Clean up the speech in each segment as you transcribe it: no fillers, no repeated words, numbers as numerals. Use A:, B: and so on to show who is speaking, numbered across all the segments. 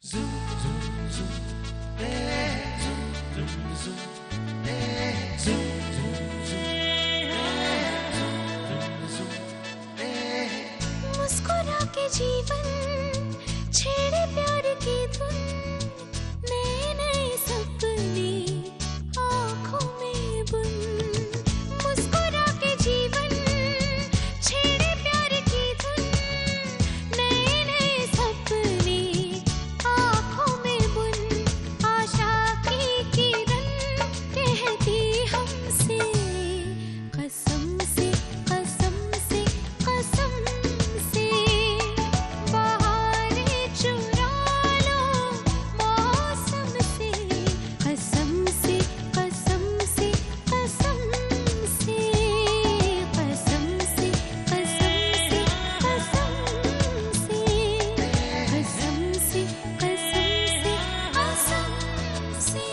A: मुस्कुरा के जीवन छेड़े प्यार की धुन, नए नए सपने आँखों में बुन। मुस्कुरा के जीवन छेड़े प्यार की धुन, नए नए सपने आँखों में बुन। आशा की किरण कहती हमसे कसम से कसम से कसम से, बहारें चुरा लो मौसम से। कसम से कसम से कसम से, कसम से कसम से कसम से, कसम से कसम से कसम से।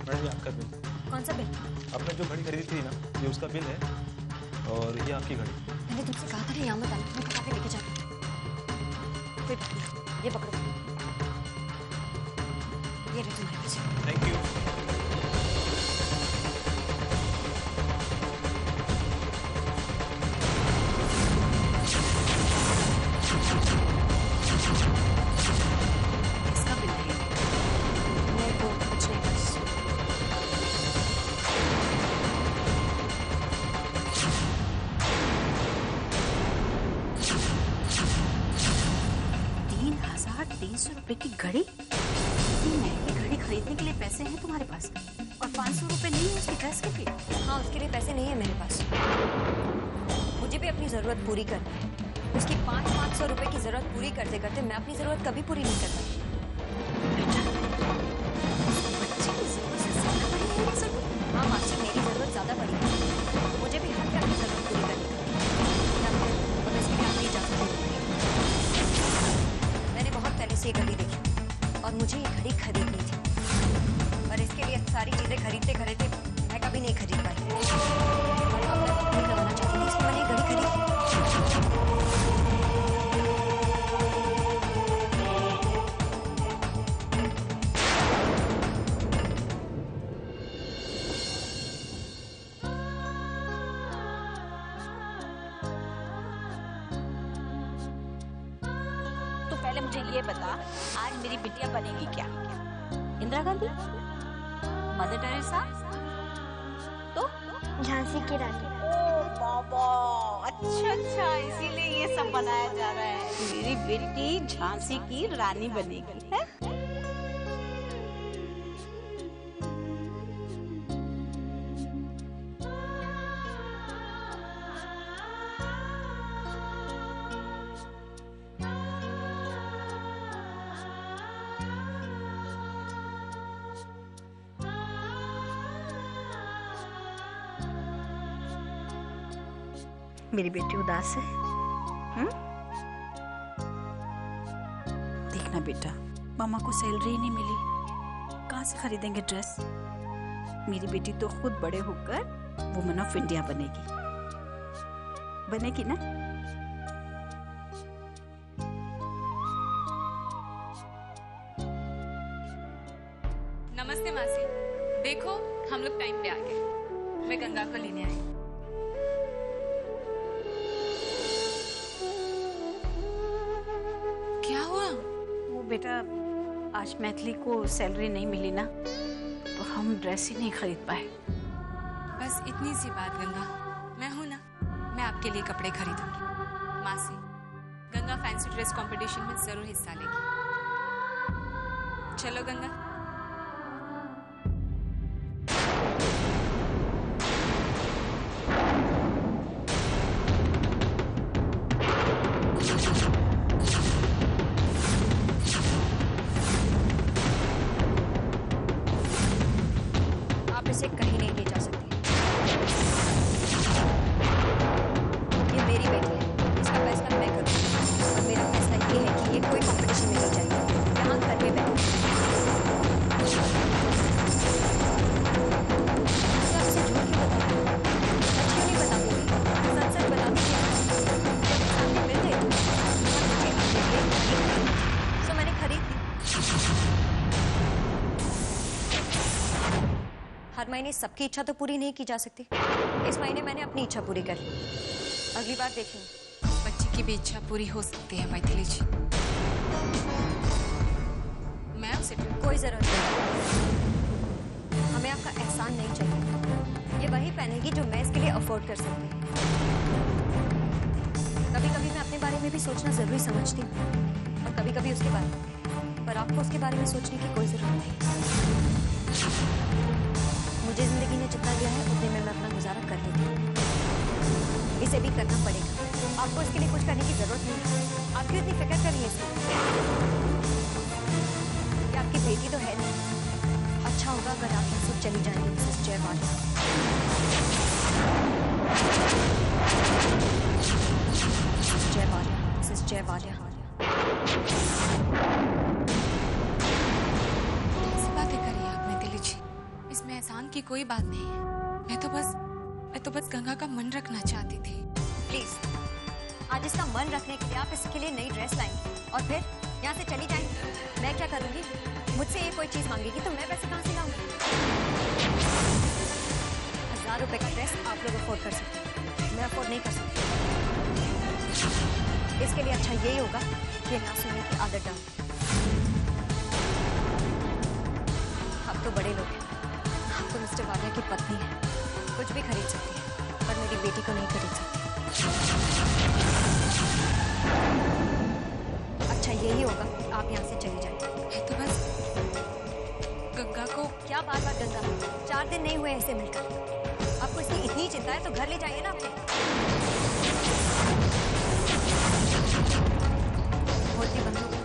B: मैडम ये आपका बिल।
C: कौन सा बिल?
B: आपने जो घड़ी खरीदी थी ना, ये उसका बिल है और ये आपकी घड़ी।
C: मैंने तुमसे कहा था ना यहाँ मत आना, मैं बता के लेके जाती हूँ। फिर ये पकड़ो, ये रहे तुम्हारे पैसे।
B: Thank you.
C: इसका बिल है। मेरे को कुछ नहीं बस। ₹3,300 की घड़ी? इतनी महंगी घड़ी खरीदने के लिए पैसे हैं तुम्हारे पास और 500 रुपए नहीं है उसकी ड्रेस के लिए? हाँ, उसके लिए पैसे नहीं है मेरे पास। मुझे भी अपनी जरूरत पूरी करनी है। उसकी 500 रुपए की जरूरत पूरी करते करते मैं अपनी जरूरत कभी पूरी नहीं कर पाती। बच्चे की जरूरत से ज्यादा बड़ी है मेरी जरूरत। हाँ मासी, मेरी जरूरत ज्यादा बड़ी है। मुझे भी हर अपनी जरूरत पूरी करनी है। और इसके लिए आपकी इजाजत नहीं होगी। मैंने बहुत पहले से ये घड़ी देखी और मुझे ये घड़ी खरीदनी थी, पर इसके लिए सारी चीजें खरीदते खरीदते मैं कभी नहीं खरीद पाई। और अब मैं वक्त नहीं लगाना चाहती थी, इसलिए मैंने ये घड़ी खरीदी।
D: तो पहले मुझे ये बता, आज मेरी बिटिया बनेगी क्या? इंदिरा गांधी, मदर टेरेसा, तो
A: झांसी की रानी।
D: ओ बाबा, अच्छा अच्छा, इसीलिए ये सब बनाया जा रहा है। मेरी बेटी झांसी की रानी बनेगी है? मेरी बेटी उदास है? देखना बेटा, मामा को सैलरी ही नहीं मिली, कहाँ से खरीदेंगे ड्रेस? मेरी बेटी तो खुद बड़े होकर वुमन ऑफ इंडिया बनेगी। बनेगी ना?
E: नमस्ते मासी, देखो हम लोग टाइम पे आ गए। मैं गंगा को लेने आई। क्या हुआ?
D: वो बेटा, आज मैथिली को सैलरी नहीं मिली ना, तो हम ड्रेस ही नहीं खरीद पाए।
E: बस इतनी सी बात गंगा, मैं हूं ना, मैं आपके लिए कपड़े खरीदूंगी। मासी, गंगा फैंसी ड्रेस कंपटीशन में जरूर हिस्सा लेगी। चलो गंगा।
C: आप इसे कहीं नहीं ले जा सकती। ये मेरी बेटी है, इसका फैसला मैं करूँगी। और मेरा फैसला ये है कि ये कोई कंपटीशन में नहीं जाएगी, यहाँ घर में बैठे।
F: हर महीने सबकी इच्छा तो पूरी नहीं की जा सकती। इस महीने मैंने अपनी इच्छा पूरी कर ली, अगली बार देखेंगे।
E: बच्ची की भी इच्छा पूरी हो सकती है मैथिली जी। मैं उसे
F: कोई जरूरत नहीं, हमें आपका एहसान नहीं चाहिए। ये वही पहनेगी जो मैं इसके लिए अफोर्ड कर सकती हूँ। कभी कभी मैं अपने बारे में भी सोचना जरूरी समझती हूँ और कभी कभी उसके बारे में, पर आपको उसके बारे में सोचने की कोई जरूरत नहीं। मुझे जिंदगी ने जितना दिया है उतने में मैं अपना गुजारा कर लेती हूँ, इसे भी करना पड़ेगा। आपको इसके लिए कुछ करने की जरूरत नहीं है। आप क्यों इतनी फिक्र कर रही है इसकी? ये आपकी बेटी तो है नहीं। अच्छा होगा अगर आप यहाँ से चली जाएंगी मिसेस जयवालिया। जयवालिया, मिसेस जयवालिया।
E: कैसी बातें करी आप मैथिली जी? इसमें एहसान की कोई बात नहीं है। मैं तो बस गंगा का मन रखना चाहती थी।
F: प्लीज, आज इसका मन रखने के लिए आप इसके लिए नई ड्रेस लाएंगी और फिर यहाँ से चली जाएंगी। मैं क्या करूँगी? मुझसे ये कोई चीज मांगेगी तो मैं पैसे कहाँ से लाऊंगी? 1000 रुपए का ड्रेस आप लोग अफोर्ड कर सकते हैं, मैं अफोर्ड नहीं कर सकती। इसके लिए अच्छा यही होगा कि ना सुनने की आदत डाल। आप तो बड़े लोग हैं, आप तो मिस्टर वालिया की पत्नी है, कुछ भी खरीद सकती है, पर मेरी बेटी को नहीं खरीद सकती। अच्छा यही होगा, आप यहाँ से चली जाएं।
E: मैं तो बस गंगा को।
F: क्या बार बार गंगा? 4 दिन नहीं हुए ऐसे मिलकर, आपको इसकी इतनी चिंता है तो घर ले जाइए ना अपने। होती बंधु को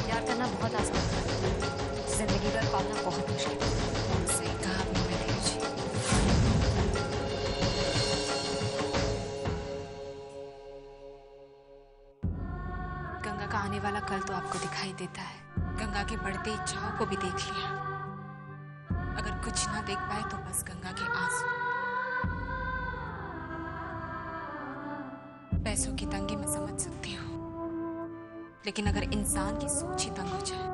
F: प्यार करना बहुत आसान है, जिंदगी भर पालना बहुत मुश्किल है।
E: सही कहा आपने मैथिली जी। गंगा का आने वाला कल तो आपको दिखाई देता है। गंगा की बढ़ती इच्छाओं को भी देख लिया। अगर कुछ ना देख पाए तो बस गंगा के आंसू। पैसों की तंगी मैं समझ सकती हूँ, लेकिन अगर इंसान की सोच ही तंग हो जाए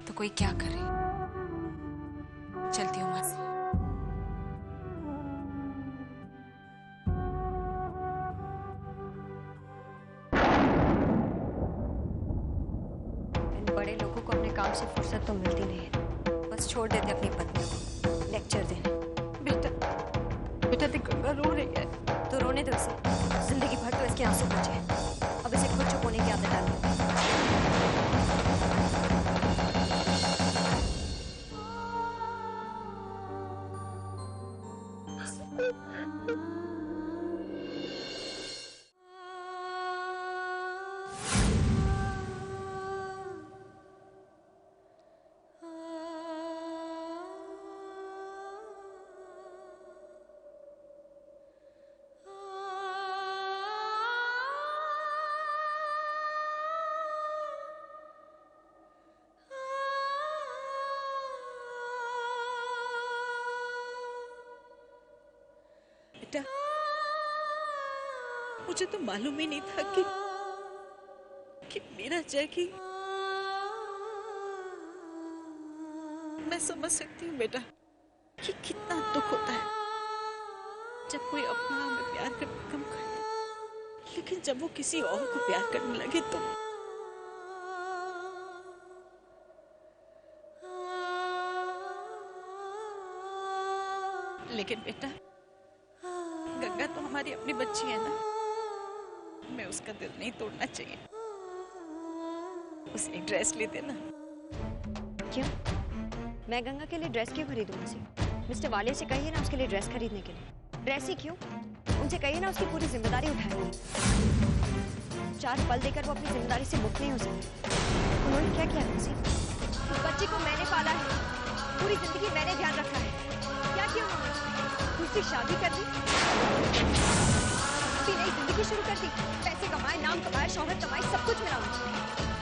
E: तो कोई क्या करे। चलती हूँ मासी।
F: बड़े लोगों को अपने काम से फुर्सत तो मिलती नहीं है, बस छोड़ देते अपनी पत्नियों को लेक्चर देने।
D: बेटा देख गंगा रो रही है।
F: तो रोने दो इसे, जिंदगी भर तो इसके आंसू बचे। अब इसे खुद चुप होने की आदत डालनी।
D: बेटा मुझे तो मालूम ही नहीं था कि मेरा जैकी। मैं समझ सकती हूँ बेटा कि कितना दुख होता है जब कोई अपना हमें प्यार करना कम कर दे, लेकिन जब वो किसी और को प्यार करने लगे तो लेकिन बेटा गंगा तो हमारी अपनी बच्ची है ना, मैं उसका दिल नहीं तोड़ना चाहिए। उसे एक ड्रेस ले देना।
F: क्यों? मैं गंगा के लिए ड्रेस क्यों खरीदूं उसे? मिस्टर वालिया से कहिए ना उसके लिए ड्रेस खरीदने के लिए। ड्रेस ही क्यों? उनसे कहिए ना उसकी पूरी जिम्मेदारी उठाएंगे। 4 पल देकर वो अपनी जिम्मेदारी से मुक्त नहीं हो सकती। उन्होंने क्या किया उसी? उस बच्ची को मैंने पाला है, पूरी जिंदगी मैंने ध्यान रखा है। क्या किया उन्होंने? दूसरी शादी कर दी, उसकी नई जिंदगी शुरू कर दी। पैसे कमाए, नाम कमाए, शोहरत कमाई, सब कुछ मिला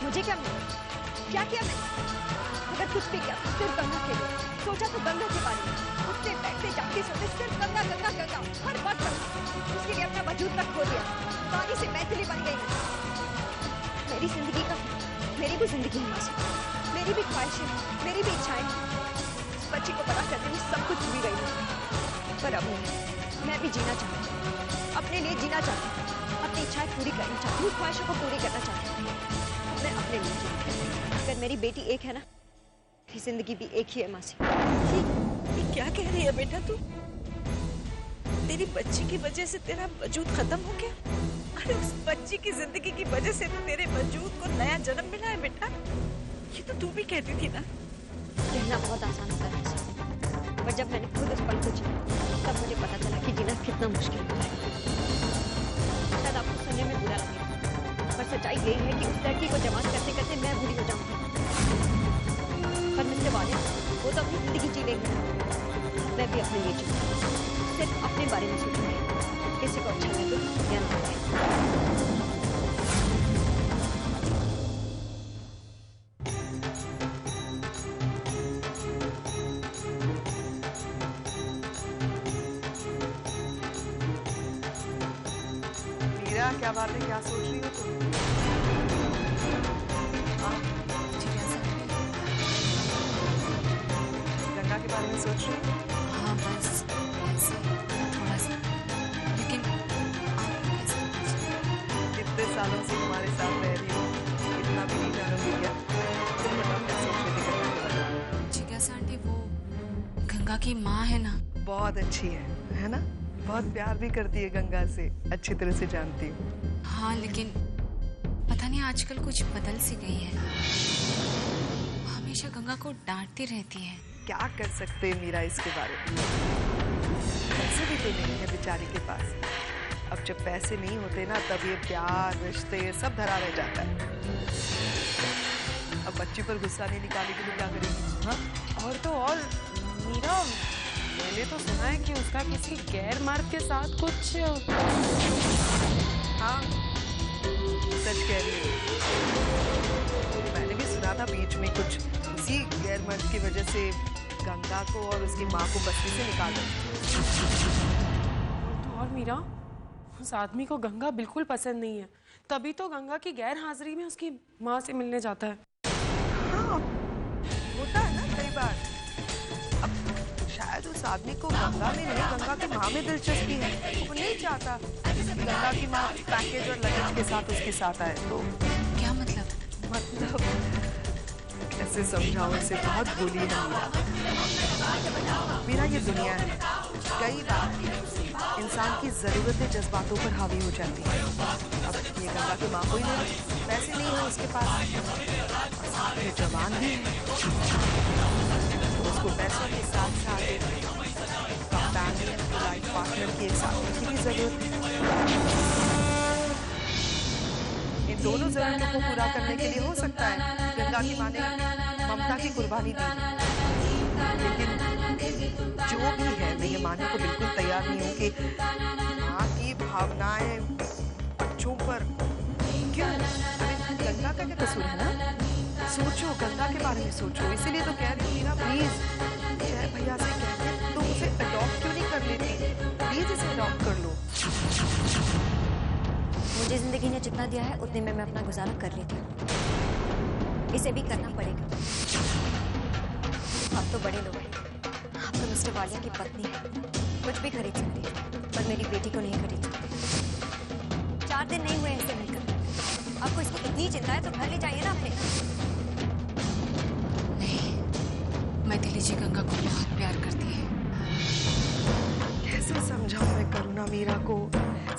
F: मुझे क्या मिला? क्या किया मैंने? अगर कुछ भी किया सिर्फ गंगा के लिए। सोचा तो गंगा के बारे में, उठते बैठते जागते सोते सिर्फ गंगा गंगा गंगा, हर वक्त उसके लिए अपना वजूद तक खो दिया। पानी से मैथिली बन गई। मेरी जिंदगी का, मेरी भी जिंदगी है मासी, मेरी भी ख्वाहिशें, मेरी भी इच्छाएं। बच्ची को बड़ा करने में सब कुछ भूल गई हूँ, पर अब नहीं। मैं भी जीना चाहती हूँ, अपने लिए जीना चाहती हूँ, अपनी इच्छाएं पूरी करनी चाहती हूँ, ख्वाहिशों को पूरी करना चाहती हूँ। मैं अपने लिए जीती हूँ। अगर मेरी बेटी एक है ना, मेरी जिंदगी भी एक ही है मासी।
D: ये क्या कह रही है बेटा तू? तेरी बच्ची की वजह से तेरा वजूद खत्म हो गया? अरे उस बच्ची की जिंदगी की वजह से तेरे वजूद को नया जन्म मिला है बेटा। ये तो तू भी कहती थी ना।
F: कहना बहुत आसान होता है मासी, पर जब मैंने खुद उस पल को जिया तब मुझे पता चला कि जीना कितना मुश्किल होता है। शायद आपको सुनने में बुरा लगेगा, पर सच्चाई यही है कि उस लड़की को जवान करते करते मैं बुरी हो जाऊंगी। पर मिस्टर वाले वो तो अपनी जिंदगी जी लेंगे, मैं भी अपने लिए जीऊंगी, सिर्फ अपने बारे में सोचूंगी, किसी को अच्छा लगे या ना लगे।
G: मीरा, क्या बात है, क्या सोच रही हो तुम? गंगा के बारे में सोच रही हो?
E: हाँ बस ऐसे थोड़ा सा, लेकिन आप कैसे?
G: इतने सालों से हमारे साथ रह रही हो, इतना भी नहीं जानोगी क्या? तुम बताओ क्या सोच रही थी गंगा के बारे में?
E: जिज्ञासा आंटी वो गंगा की माँ है ना?
G: बहुत अच्छी है ना? बहुत प्यार भी करती है गंगा से, अच्छी तरह से जानती हूँ।
E: हाँ लेकिन पता नहीं आजकल कुछ बदल सी गई है, वो हमेशा गंगा को डांटती रहती है।
G: क्या कर सकते हैं मीरा इसके बारे में? पैसे भी तो नहीं है बेचारी के पास। अब जब पैसे नहीं होते ना, तब ये प्यार रिश्ते सब धरा रह जाता है। अब बच्ची पर गुस्सा नहीं निकालेगी तो क्या करेगी? हाँ,
H: और तो और मीरा, मैंने तो सुना है कि उसका किसी गैर मर्द के साथ कुछ।
G: हाँ, सच कह रही है। मैंने भी सुना था बीच में कुछ इसी गैर मर्द की वजह से गंगा को और उसकी माँ को बस्ती से निकाल दिया।
H: तो और मीरा, उस आदमी को गंगा बिल्कुल पसंद नहीं है, तभी तो गंगा की गैर हाजिरी में उसकी माँ से मिलने जाता है।
G: हाँ, होता है ना कई बार। अब शायद उस आदमी को गंगा में नहीं, गंगा की माँ में दिलचस्पी है। वो नहीं चाहता कि गंगा की माँ पैकेज और लगेज के साथ उसके साथ आए। तो
E: क्या मतलब?
G: कैसे समझाऊं इसे, बहुत भोली है मीरा। ये दुनिया है, कई बार इंसान की जरूरतें जज्बातों पर हावी हो जाती है। अब ये गंगा की माँ को ही नहीं, पैसे नहीं है उसके पास, और साथ में जवान भी है, उसको पैसों के साथ साथ कंपेनियन, लाइफ पार्टनर की एक साथी की भी जरूरत है। इन दोनों जरूरतों को पूरा करने के लिए हो सकता है गंगा की माँ ने ममता की कुर्बानी दी, लेकिन जो भी है, मैं ये मानने को बिल्कुल तैयार नहीं हूँ कि माँ की भावनाएं बच्चों पर क्यों? अरे गंगा का क्या कसूर है ना? सोचो, गंगा के बारे में सोचो। इसीलिए तो कह रही हूँ मीरा, प्लीज जय भैया से कह के तुम उसे अडॉप्ट क्यों नहीं कर लेती? प्लीज इसे अडॉप्ट कर लो।
F: मुझे जिंदगी ने जितना दिया है उतने में मैं अपना गुजारा कर लेती हूँ, इसे भी करना पड़ेगा। आप तो बड़े लोग हैं, आप तो मिस्टर वालिया की पत्नी है, कुछ भी खरीद सकती है, पर मेरी बेटी को नहीं खरीद सकती। 4 दिन नहीं हुए ऐसे मिलकर, आपको इसकी इतनी चिंता है तो घर ले जाइए ना अपने।
E: नहीं, मैथिली जी गंगा को बहुत प्यार करती है।
G: कैसे समझाऊं मैं करुणा मीरा को?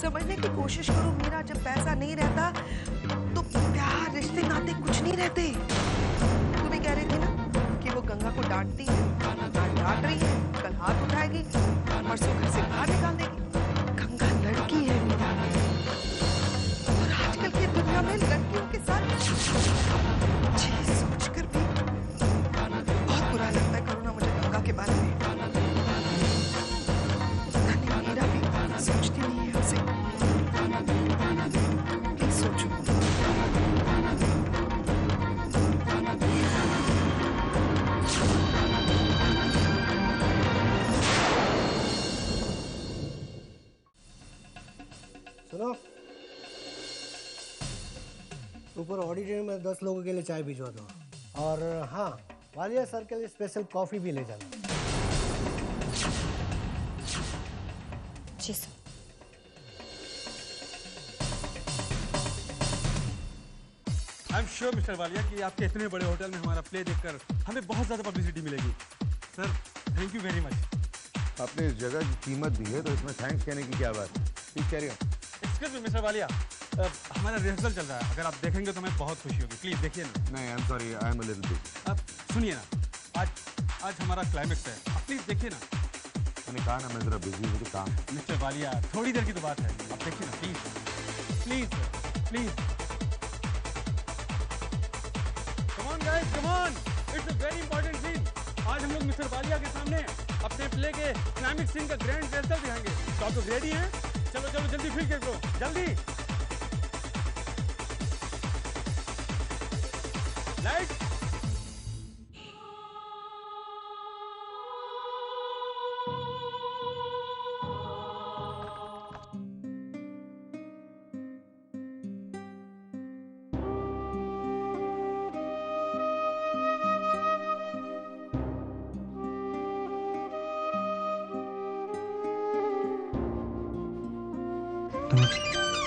G: समझने की कोशिश करो मीरा, जब पैसा नहीं रहता तो प्यार, रिश्ते, नाते कुछ नहीं रहते। तू भी कह रही थी ना कि वो गंगा को डांटती है, डांट रही है, कल हाथ उठाएगी, परसों घर से बाहर निकाल देगी। गंगा लड़की है मीरा, और आजकल की दुनिया में लड़कियों के साथ चीज सोचकर भी बहुत बुरा लगता है करुणा मुझे गंगा के बारे में। मीरा भी सोचती नहीं है उसे। प्लीज सोचो।
I: सुनो, ऊपर ऑडिटोरियम में 10 लोगों के लिए चाय भिजवा दो। और हाँ, वालिया सर के लिए स्पेशल कॉफी भी ले जाना।
F: जी sir.
J: I am sure mister Walia कि आपके इतने बड़े होटल में हमारा प्ले देखकर हमें बहुत ज़्यादा पब्लिसिटी मिलेगी। Sir thank you very much.
K: आपने इस जगह की कीमत दी है तो इसमें थैंक्स कहने की क्या बात है? ठीक कह रही हो।
J: एक्सक्यूज मी मिस्टर वालिया, हमारा रिहर्सल चल रहा है, अगर आप देखेंगे तो हमें बहुत खुशी होगी। प्लीज़ देखिए ना।
K: नहीं, I am sorry, I am a little busy.
J: आप सुनिए ना, आज हमारा क्लाइमेक्स है, आप प्लीज़ देखिए ना।
K: मैंने कहा ना मैं ज़रा बिजी हूँ, तो काम है।
J: मिस्टर वालिया थोड़ी देर की तो बात है, आप देखिए ना please please please. Come on guys, come on, it's a very important scene. आज हम लोग मिस्टर वालिया के सामने अपने प्ले के क्लाइमेक्स सीन का ग्रैंड रिहर्सल दिखाएंगे। तो आप लोग रेडी हैं? चलो चलो जल्दी फील करो, जल्दी। लाइट।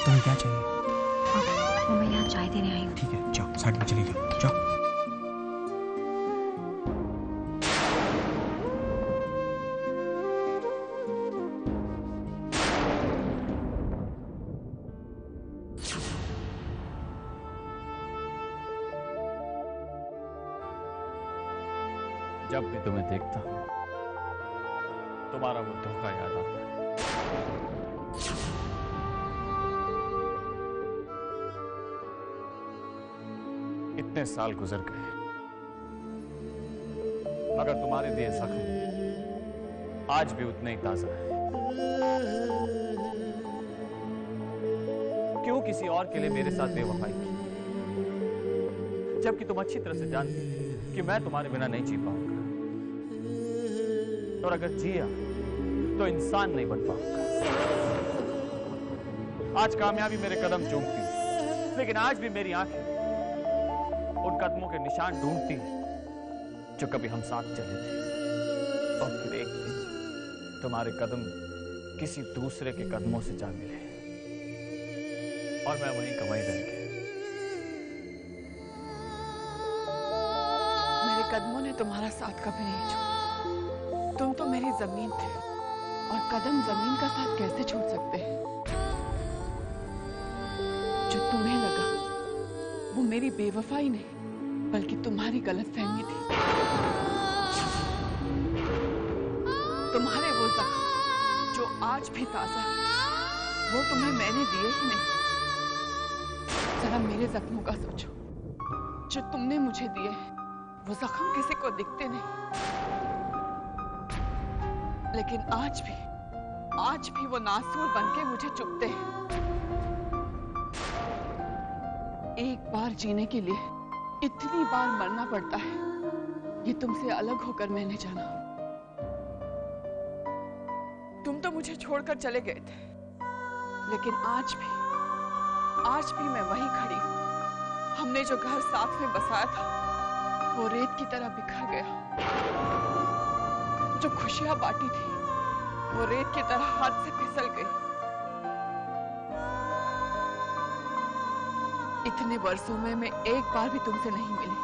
B: तुम्हें क्या चाहिए?
F: वो मैं यहाँ चाय देने आई हूँ।
B: ठीक है, जाओ साइड में चली जाओ, जाओ।
L: जब भी तुम्हें देखता हूँ तुम्हारा वो धोखा याद आता है। इतने साल गुजर गए मगर तुम्हारे दिए जख्म आज भी उतने ही ताजा है। क्यों किसी और के लिए मेरे साथ बेवफाई की, जबकि तुम अच्छी तरह से जानती थी कि मैं तुम्हारे बिना नहीं जी पाऊंगा, और अगर जिया तो इंसान नहीं बन पाऊंगा। आज कामयाबी मेरे कदम चूमती है, लेकिन आज भी मेरी आंखें उन कदमों के निशान ढूंढती हैं जो कभी हम साथ चले थे। और फिर एक दिन तुम्हारे कदम किसी दूसरे के कदमों से जा मिले और मैं वहीं कमाई रह गया।
H: मेरे कदमों ने तुम्हारा साथ कभी नहीं छोड़ा। तुम तो मेरी जमीन थे और कदम जमीन का साथ कैसे छोड़ सकते हैं? जो तुम्हें लगा वो मेरी बेवफाई नहीं बल्कि तुम्हारी गलतफहमी थी। तुम्हारे वो जख्म जो आज भी ताजा है वो तुम्हें मैंने दिए ही नहीं। जरा मेरे जख्मों का सोचो, जो तुमने मुझे दिए वो जख्म किसी को दिखते नहीं, लेकिन आज भी वो नासूर बनके मुझे चुभते हैं। एक बार जीने के लिए इतनी बार मरना पड़ता है, ये तुमसे अलग होकर मैंने जाना। तुम तो मुझे छोड़कर चले गए थे, लेकिन आज भी मैं वहीं खड़ी हूँ। हमने जो घर साथ में बसाया था वो रेत की तरह बिखर गया। जो खुशियां बांटी थी वो रेत की तरह हाथ से फिसल गई। इतने वर्षों में मैं एक बार भी तुमसे नहीं मिली,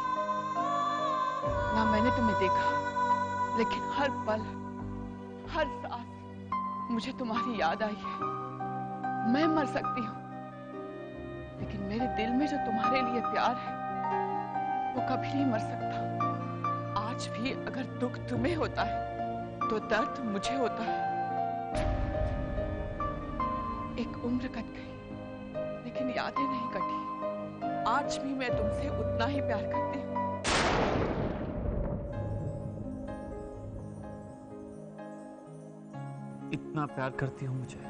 H: ना मैंने तुम्हें देखा, लेकिन हर पल हर सांस मुझे तुम्हारी याद आई है। मैं मर सकती हूँ, लेकिन मेरे दिल में जो तुम्हारे लिए प्यार है वो कभी नहीं मर सकता। आज भी अगर दुख तुम्हें होता है तो दर्द मुझे होता है। एक उम्र कट गई लेकिन यादें नहीं कटी। आज भी मैं तुमसे उतना ही प्यार करती हूँ।
L: इतना प्यार करती हो मुझे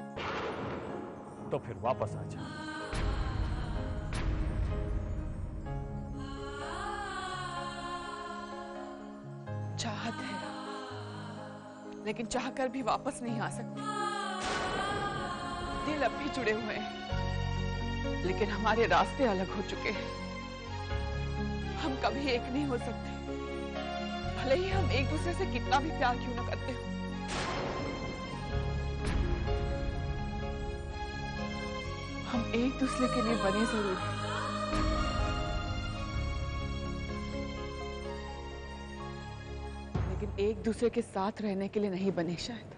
L: तो फिर वापस आ जा।
H: चाहत है, लेकिन चाहकर भी वापस नहीं आ सकती। दिल अब भी जुड़े हुए हैं, लेकिन हमारे रास्ते अलग हो चुके हैं। हम कभी एक नहीं हो सकते। भले ही हम एक दूसरे से कितना भी प्यार क्यों न करते हो, हम एक दूसरे के लिए बने जरूर हैं। लेकिन एक दूसरे के साथ रहने के लिए नहीं बने शायद।